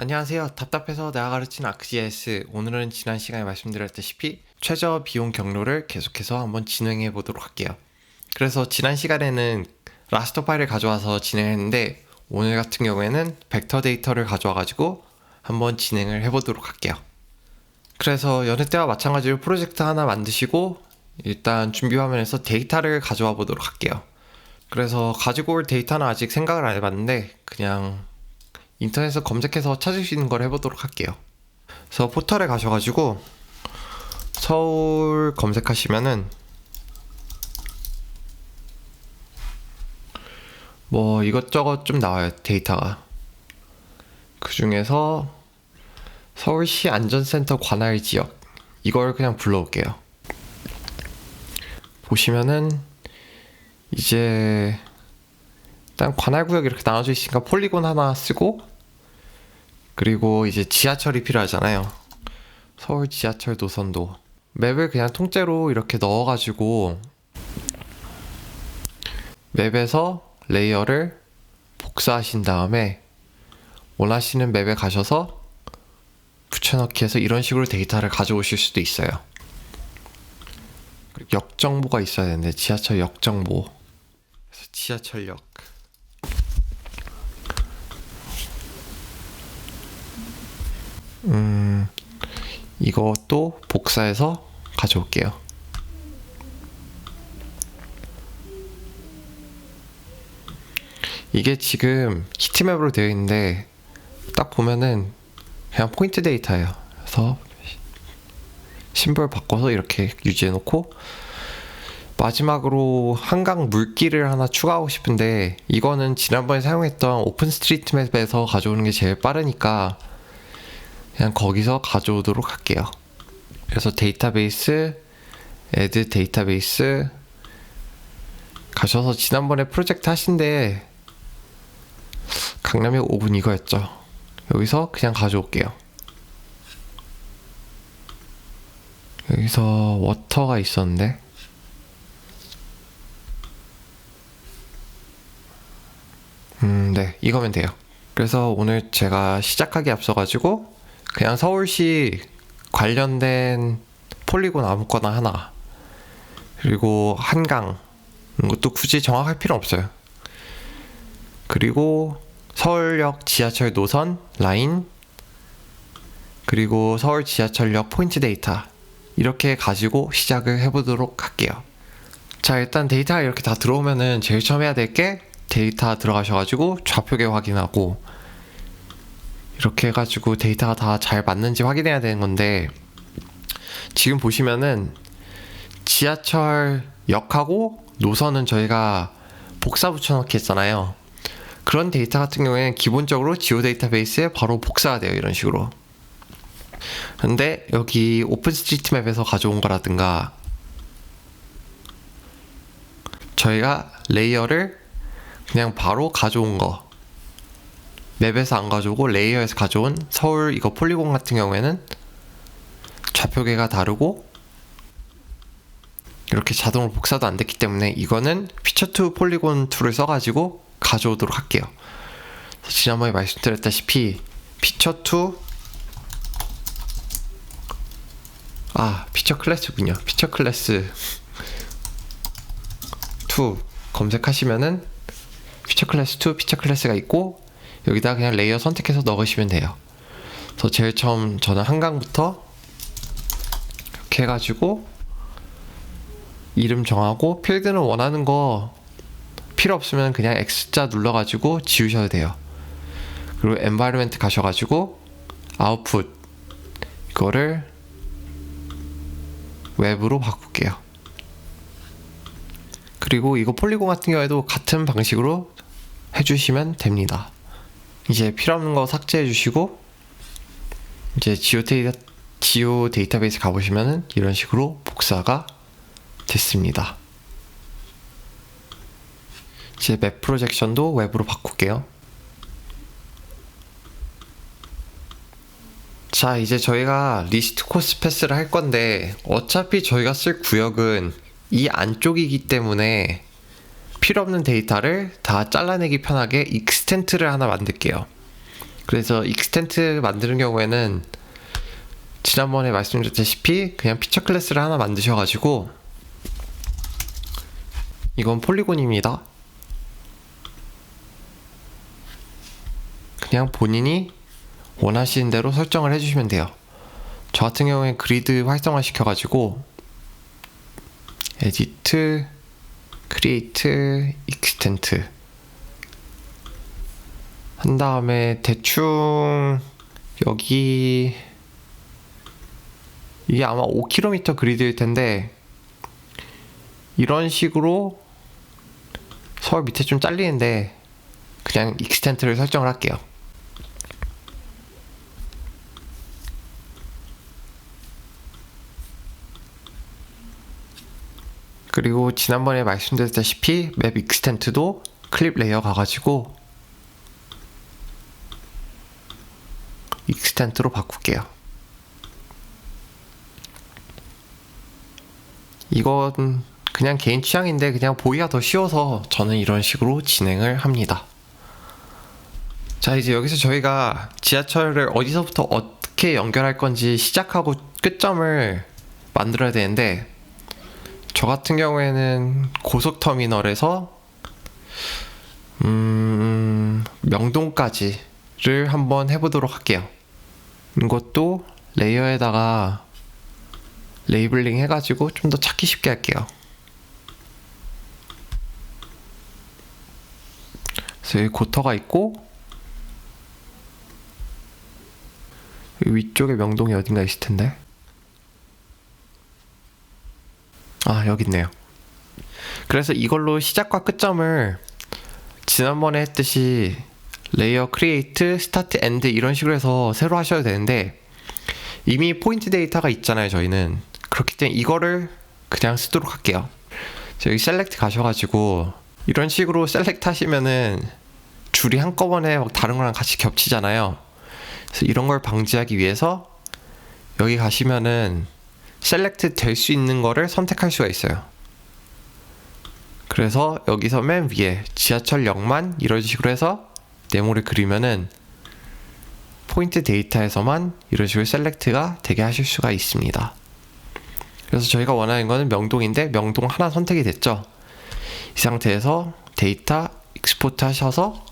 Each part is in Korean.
안녕하세요. 답답해서 내가 가르친 ArcGIS. 오늘은 지난 시간에 말씀드렸다시피 최저 비용 경로를 계속해서 한번 진행해 보도록 할게요. 그래서 지난 시간에는 라스터 파일을 가져와서 진행했는데 오늘 같은 경우에는 벡터 데이터를 가져와 가지고 한번 진행을 해 보도록 할게요. 그래서 여느 때와 마찬가지로 프로젝트 하나 만드시고 일단 준비 화면에서 데이터를 가져와 보도록 할게요. 그래서 가지고 올 데이터는 아직 생각을 안 해봤는데 그냥 인터넷에서 검색해서 찾을 수 있는 걸 해보도록 할게요. 그래서 포털에 가셔가지고 서울 검색하시면은 뭐 이것저것 좀 나와요, 데이터가. 그 중에서 서울시 안전센터 관할 지역, 이걸 그냥 불러올게요. 보시면은 이제 일단 관할구역 이렇게 나눠져 있으니까 폴리곤 하나 쓰고, 그리고 이제 지하철이 필요하잖아요. 서울 지하철 노선도 맵을 그냥 통째로 이렇게 넣어가지고 맵에서 레이어를 복사하신 다음에 원하시는 맵에 가셔서 붙여넣기 해서 이런 식으로 데이터를 가져오실 수도 있어요. 역 정보가 있어야 되는데 지하철 역 정보, 그래서 지하철역 이것도 복사해서 가져올게요. 이게 지금 히트맵으로 되어 있는데 딱 보면은 그냥 포인트 데이터예요. 그래서 심벌 바꿔서 이렇게 유지해 놓고, 마지막으로 한강 물길을 하나 추가하고 싶은데 이거는 지난번에 사용했던 오픈스트리트맵에서 가져오는 게 제일 빠르니까 그냥 거기서 가져오도록 할게요. 그래서 데이터베이스, add 데이터베이스 가셔서 지난번에 프로젝트 하신데 강남역 5분 이거였죠. 여기서 그냥 가져올게요. 여기서 워터가 있었는데 네, 이거면 돼요. 그래서 오늘 제가 시작하기 앞서가지고 그냥 서울시 관련된 폴리곤 아무거나 하나, 그리고 한강, 이것도 굳이 정확할 필요 없어요. 그리고 서울역 지하철 노선 라인, 그리고 서울 지하철역 포인트 데이터, 이렇게 가지고 시작을 해보도록 할게요. 자, 일단 데이터가 이렇게 다 들어오면은 제일 처음 해야 될 게 데이터 들어가셔가지고 좌표계 확인하고, 이렇게 해가지고 데이터가 다 잘 맞는지 확인해야 되는 건데, 지금 보시면은 지하철역하고 노선은 저희가 복사 붙여넣기 했잖아요. 그런 데이터 같은 경우에는 기본적으로 지오 데이터베이스에 바로 복사가 돼요, 이런 식으로. 근데 여기 오픈스트리트맵에서 가져온 거라든가 저희가 레이어를 그냥 바로 가져온 거, 맵에서 안 가져오고 레이어에서 가져온 서울 이거 폴리곤 같은 경우에는 좌표계가 다르고 이렇게 자동으로 복사도 안 됐기 때문에 이거는 피처2 폴리곤 툴을 써가지고 가져오도록 할게요. 지난번에 말씀드렸다시피 피처2 피처 클래스군요. 피처 클래스 2 검색하시면은 피처 클래스 2 피처 클래스가 있고, 여기다 그냥 레이어 선택해서 넣으시면 돼요. 그래서 제일 처음 저는 한강부터 이렇게 해가지고 이름 정하고, 필드는 원하는 거 필요 없으면 그냥 X자 눌러가지고 지우셔도 돼요. 그리고 environment 가셔가지고 output 이거를 웹으로 바꿀게요. 그리고 이거 폴리곤 같은 경우에도 같은 방식으로 해주시면 됩니다. 이제 필요 없는 거 삭제해 주시고, 이제 지오 데이터베이스 가보시면은 이런 식으로 복사가 됐습니다. 이제 맵 프로젝션도 웹으로 바꿀게요. 자, 이제 저희가 리스트 코스 패스를 할 건데 어차피 저희가 쓸 구역은 이 안쪽이기 때문에 필요 없는 데이터를 다 잘라내기 편하게 익스텐트를 하나 만들게요. 그래서 익스텐트 만드는 경우에는 지난번에 말씀드렸다시피 그냥 피처 클래스를 하나 만드셔가지고, 이건 폴리곤입니다. 그냥 본인이 원하시는 대로 설정을 해주시면 돼요. 저 같은 경우에 그리드 활성화 시켜가지고 에디트, 크리에이트, 익스텐트 한 다음에 대충 여기 이게 아마 5km 그리드일 텐데, 이런 식으로 서울 밑에 좀 잘리는데 그냥 익스텐트를 설정을 할게요. 그리고 지난번에 말씀드렸다시피 맵 익스텐트도 클립 레이어 가가지고 익스텐트로 바꿀게요. 이건 그냥 개인 취향인데 그냥 보기가 더 쉬워서 저는 이런 식으로 진행을 합니다. 자, 이제 여기서 저희가 지하철을 어디서부터 어떻게 연결할 건지 시작하고 끝점을 만들어야 되는데, 저 같은 경우에는 고속터미널에서 명동까지를 한번 해보도록 할게요. 이것도 레이어에다가 레이블링 해가지고 좀 더 찾기 쉽게 할게요. 그래서 여기 고터가 있고, 여기 위쪽에 명동이 어딘가 있을 텐데, 아, 여기 있네요. 그래서 이걸로 시작과 끝점을 지난번에 했듯이 레이어 크리에이트, 스타트, 엔드 이런 식으로 해서 새로 하셔야 되는데, 이미 포인트 데이터가 있잖아요, 저희는. 그렇기 때문에 이거를 그냥 쓰도록 할게요. 여기 셀렉트 가셔가지고 이런 식으로 셀렉트 하시면은 줄이 한꺼번에 막 다른 거랑 같이 겹치잖아요. 그래서 이런 걸 방지하기 위해서 여기 가시면은 셀렉트 될 수 있는 거를 선택할 수가 있어요. 그래서 여기서 맨 위에 지하철역만 이런 식으로 해서 네모를 그리면은 포인트 데이터에서만 이런 식으로 셀렉트가 되게 하실 수가 있습니다. 그래서 저희가 원하는 거는 명동인데 명동 하나 선택이 됐죠. 이 상태에서 데이터 익스포트 하셔서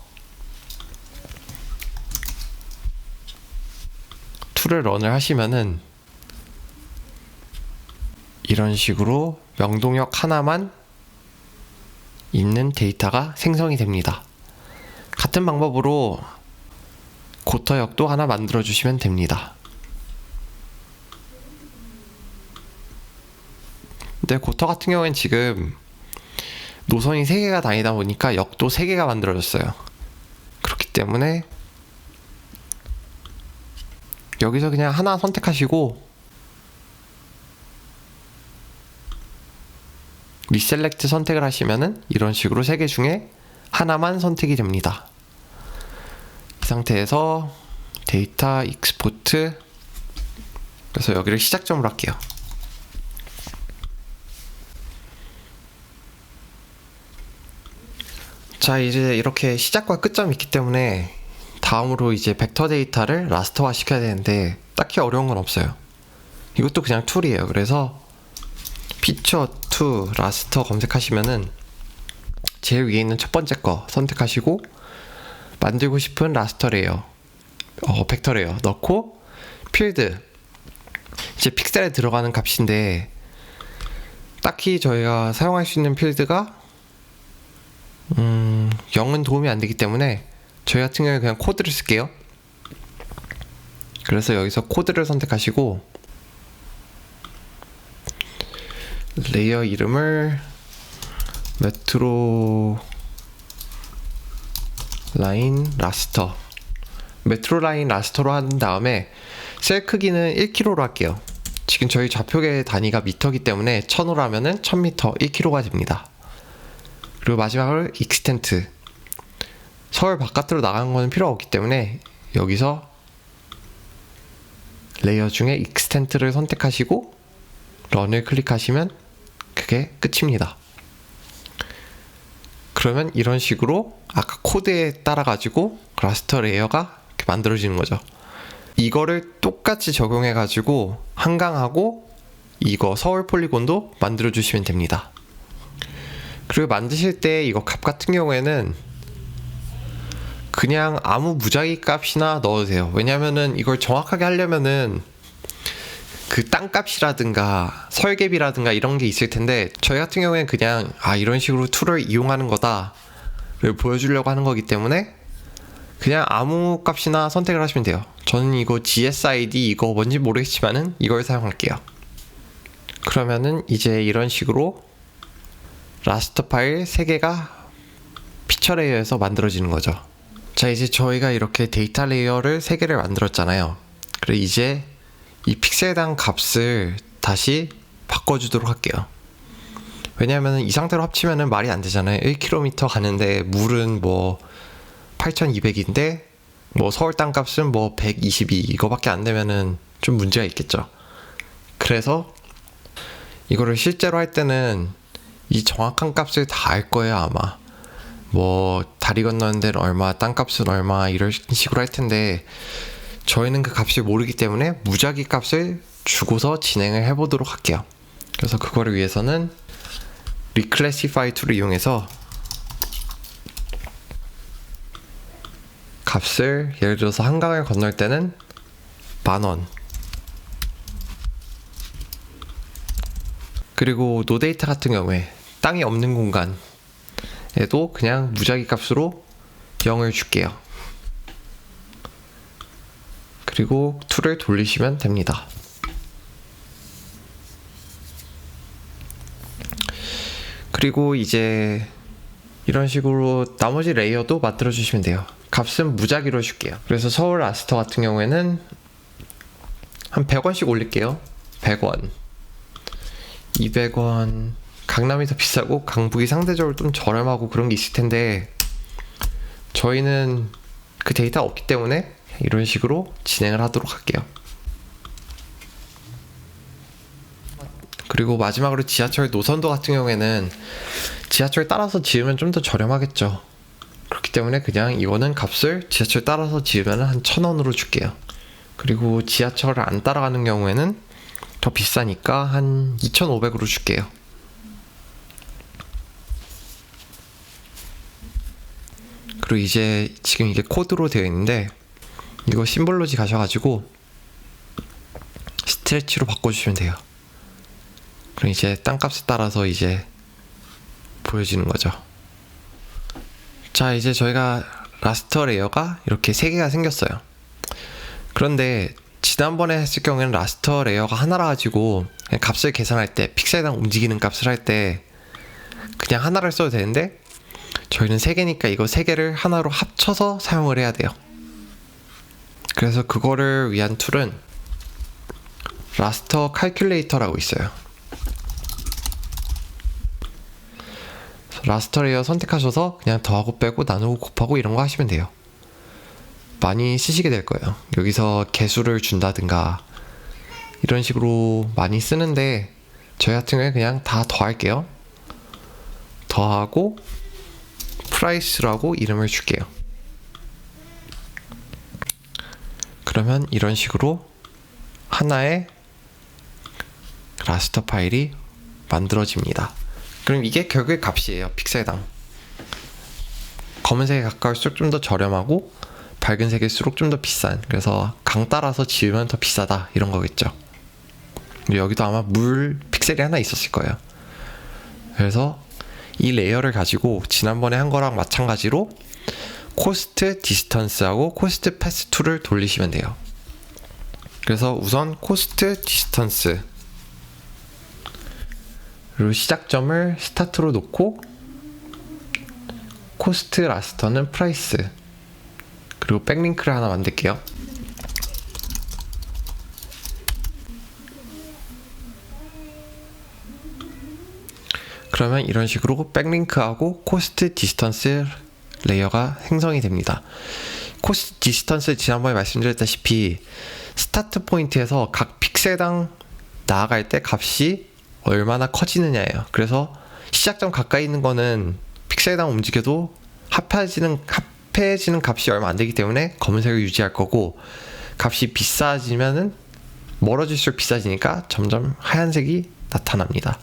툴을 런을 하시면은 이런 식으로 명동역 하나만 있는 데이터가 생성이 됩니다. 같은 방법으로 고터역도 하나 만들어 주시면 됩니다. 근데 고터 같은 경우엔 지금 노선이 3개가 다니다 보니까 역도 3개가 만들어졌어요. 그렇기 때문에 여기서 그냥 하나 선택하시고 리셀렉트 선택을 하시면은 이런 식으로 3개 중에 하나만 선택이 됩니다. 이 상태에서 데이터 익스포트, 그래서 여기를 시작점으로 할게요. 자, 이제 이렇게 시작과 끝점이 있기 때문에 다음으로 이제 벡터 데이터를 라스터화 시켜야 되는데 딱히 어려운 건 없어요. 이것도 그냥 툴이에요. 그래서 피처 투 라스터 검색하시면은 제일 위에 있는 첫 번째 거 선택하시고 만들고 싶은 라스터 레이어, 벡터 레이어 넣고 필드, 이제 픽셀에 들어가는 값인데 딱히 저희가 사용할 수 있는 필드가 0은 도움이 안 되기 때문에 저희 같은 경우에 그냥 코드를 쓸게요. 그래서 여기서 코드를 선택하시고 레이어 이름을 메트로 라인 라스터, 메트로 라인 라스터로 한 다음에 셀 크기는 1km로 할게요. 지금 저희 좌표계 단위가 미터이기 때문에 1000으로 하면은 1000m 1km가 됩니다. 그리고 마지막으로 익스텐트, 서울 바깥으로 나가는 거는 필요 없기 때문에 여기서 레이어 중에 익스텐트를 선택하시고 런을 클릭하시면 그게 끝입니다. 그러면 이런 식으로 아까 코드에 따라 가지고 라스터 레이어가 이렇게 만들어지는 거죠. 이거를 똑같이 적용해가지고 한강하고 이거 서울 폴리곤도 만들어주시면 됩니다. 그리고 만드실 때 이거 값 같은 경우에는 그냥 아무 무작위 값이나 넣어도 돼요. 왜냐면은 이걸 정확하게 하려면은 그 땅값이라든가 설계비라든가 이런 게 있을 텐데, 저희 같은 경우에는 그냥 이런 식으로 툴을 이용하는 거다를 보여주려고 하는 거기 때문에 그냥 아무 값이나 선택을 하시면 돼요. 저는 이거 GSID 이거 뭔지 모르겠지만은 이걸 사용할게요. 그러면은 이제 이런 식으로 라스터 파일 3개가 피처 레이어에서 만들어지는 거죠. 자, 이제 저희가 이렇게 데이터 레이어를 3개를 만들었잖아요. 그리고 이제 이 픽셀당 값을 다시 바꿔주도록 할게요. 왜냐하면 이 상태로 합치면 말이 안 되잖아요. 1km 가는데 물은 뭐 8200인데 뭐 서울 땅값은 뭐 122 이거밖에 안 되면은 좀 문제가 있겠죠. 그래서 이거를 실제로 할 때는 이 정확한 값을 다 알 거예요. 아마 뭐 다리 건너는 데는 얼마, 땅값은 얼마 이런 식으로 할 텐데, 저희는 그 값을 모르기 때문에 무작위 값을 주고서 진행을 해보도록 할게요. 그래서 그거를 위해서는 reclassify 툴을 이용해서 값을 예를 들어서 한강을 건널 때는 10,000원, 그리고 노데이터 같은 경우에 땅이 없는 공간에도 그냥 무작위 값으로 0을 줄게요. 그리고 툴을 돌리시면 됩니다. 그리고 이제 이런 식으로 나머지 레이어도 만들어 주시면 돼요. 값은 무작위로 줄게요. 그래서 서울 라스터 같은 경우에는 한 100원씩 올릴게요. 100원, 200원. 강남이 더 비싸고 강북이 상대적으로 좀 저렴하고 그런 게 있을 텐데, 저희는 그 데이터가 없기 때문에 이런 식으로 진행을 하도록 할게요. 그리고 마지막으로 지하철 노선도 같은 경우에는 지하철 따라서 지으면 좀 더 저렴하겠죠. 그렇기 때문에 그냥 이거는 값을 지하철 따라서 지으면 한 1,000원으로 줄게요. 그리고 지하철을 안 따라가는 경우에는 더 비싸니까 한 2,500으로 줄게요. 그리고 이제 지금 이게 코드로 되어 있는데, 이거 심볼로지 가셔가지고 스트레치로 바꿔주시면 돼요. 그럼 이제 땅값에 따라서 이제 보여지는 거죠. 자, 이제 저희가 라스터 레이어가 이렇게 3개가 생겼어요. 그런데 지난번에 했을 경우에는 라스터 레이어가 하나라 가지고 그냥 값을 계산할 때, 픽셀당 움직이는 값을 할 때 그냥 하나를 써도 되는데, 저희는 3개니까 이거 3개를 하나로 합쳐서 사용을 해야 돼요. 그래서 그거를 위한 툴은 라스터 칼큘레이터라고 있어요. 라스터 레이어 선택하셔서 그냥 더하고 빼고 나누고 곱하고 이런 거 하시면 돼요. 많이 쓰시게 될 거예요. 여기서 개수를 준다든가 이런 식으로 많이 쓰는데, 저희 같은 경우에 그냥 다 더할게요. 더하고 프라이스라고 이름을 줄게요. 그러면 이런 식으로 하나의 라스터 파일이 만들어집니다. 그럼 이게 결국에 값이에요. 픽셀당. 검은색에 가까울수록 좀 더 저렴하고 밝은색일수록 좀 더 비싼, 그래서 강 따라서 지으면 더 비싸다 이런 거겠죠. 여기도 아마 물 픽셀이 하나 있었을 거예요. 그래서 이 레이어를 가지고 지난번에 한 거랑 마찬가지로 코스트 디스턴스하고 코스트 패스 툴을 돌리시면 돼요. 그래서 우선 코스트 디스턴스, 그리고 시작점을 스타트로 놓고 코스트 라스터는 프라이스, 그리고 백링크를 하나 만들게요. 그러면 이런 식으로 백링크하고 코스트 디스턴스 레이어가 생성이 됩니다. 코스트 디스턴스 지난번에 말씀드렸다시피 스타트 포인트에서 각 픽셀당 나아갈 때 값이 얼마나 커지느냐예요. 그래서 시작점 가까이 있는 거는 픽셀당 움직여도 습해지는 값이 얼마 안 되기 때문에 검은색을 유지할 거고, 값이 비싸지면은 멀어질수록 비싸지니까 점점 하얀색이 나타납니다.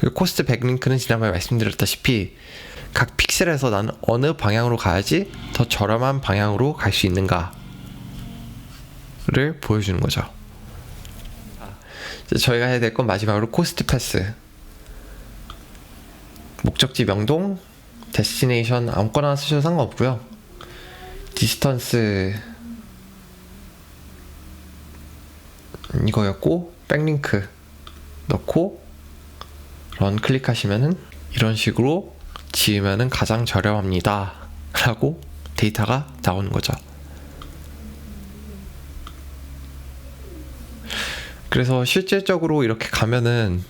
그리고 코스트 백링크는 지난번에 말씀드렸다시피 각 픽셀에서 나는 어느 방향으로 가야지 더 저렴한 방향으로 갈 수 있는가를 보여주는 거죠. 이제 저희가 해야 될 건 마지막으로 코스트 패스. 목적지 명동, 데스티네이션 아무거나 쓰셔도 상관없고요. 디스턴스 이거였고, 백링크 넣고 런 클릭하시면은 이런 식으로 지으면은 가장 저렴합니다 라고 데이터가 나오는 거죠. 그래서 실질적으로 이렇게 가면은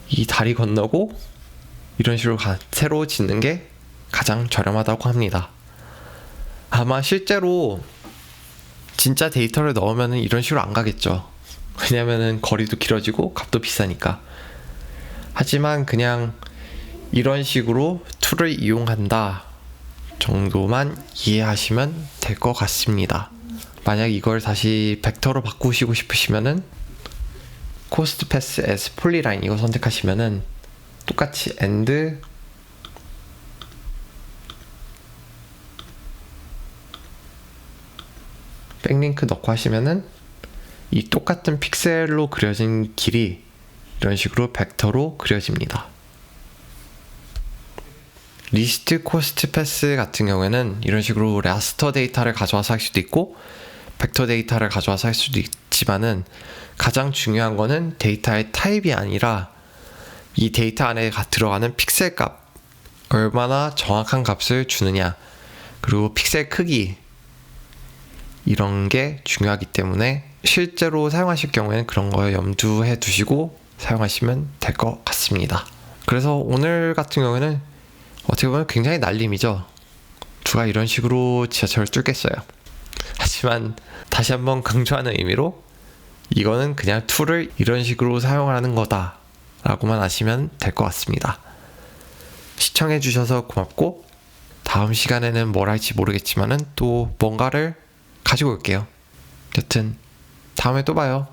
이 다리 건너고 이런 식으로 새로 짓는 게 가장 저렴하다고 합니다. 아마 실제로 진짜 데이터를 넣으면은 이런 식으로 안 가겠죠. 왜냐면은 거리도 길어지고 값도 비싸니까. 하지만 그냥 이런 식으로 툴을 이용한다 정도만 이해하시면 될 것 같습니다. 만약 이걸 다시 벡터로 바꾸시고 싶으시면은 코스트 패스 as 폴리라인 이거 선택하시면은 똑같이 and 백링크 넣고 하시면은 이 똑같은 픽셀로 그려진 길이 이런 식으로 벡터로 그려집니다. 리스트 코스트 패스 같은 경우에는 이런 식으로 라스터 데이터를 가져와서 할 수도 있고 벡터 데이터를 가져와서 할 수도 있지만은 가장 중요한 거는 데이터의 타입이 아니라 이 데이터 안에 들어가는 픽셀 값, 얼마나 정확한 값을 주느냐, 그리고 픽셀 크기, 이런 게 중요하기 때문에 실제로 사용하실 경우에는 그런 거 염두해 두시고 사용하시면 될 것 같습니다. 그래서 오늘 같은 경우에는 어떻게 보면 굉장히 날림이죠. 누가 이런 식으로 지하철을 뚫겠어요. 하지만 다시 한번 강조하는 의미로 이거는 그냥 툴을 이런 식으로 사용하는 거다 라고만 아시면 될 것 같습니다. 시청해 주셔서 고맙고, 다음 시간에는 뭘 할지 모르겠지만은 또 뭔가를 가지고 올게요. 여튼 다음에 또 봐요.